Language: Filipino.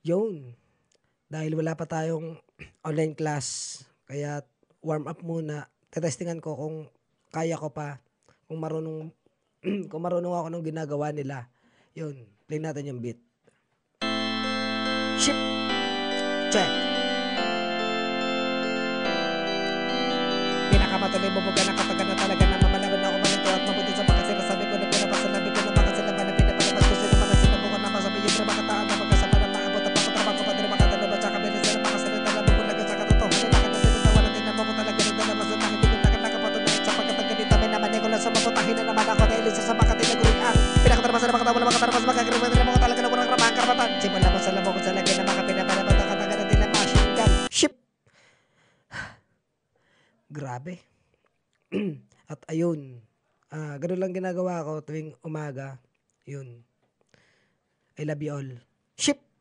Yun, dahil wala pa tayong online class, kaya warm up muna. Te-testingan ko kung kaya ko pa, kung marunong kung marunong ako nung ginagawa nila. Yun, play natin yung beat. Ship, check. Pinakamatuloy bubuga na kataga na talaga na mamalaban ako malinto at mabuti sa mga sinasabi ko na pinapasalabi ko na mga silaban na pinapalabas ko sila mga sinabuko na masabi yung na makataan na magkasama na maabot at papatrapan ko pa din makatalaban sa kabilis na mga salita na bubulaga sa katotohanan na kanan tinatawa na din mo ko talaga rin dalabas na hindi ko nakapatunayan sa pagkatang ganito may naman ko lang sa maputahin na naman ako dahil isa sa makatilaguling ang pinakatarabas na makatawa na makatarabas magkakiriman na mo ko talaga na walang ramang karapatan simula mo sa lamo ko sa lagay na makapinapalabat ang kataga na tila machine gun ship. Grabe. At ayun, ganun lang ginagawa ko tuwing umaga. Yun. I love you all. Ship!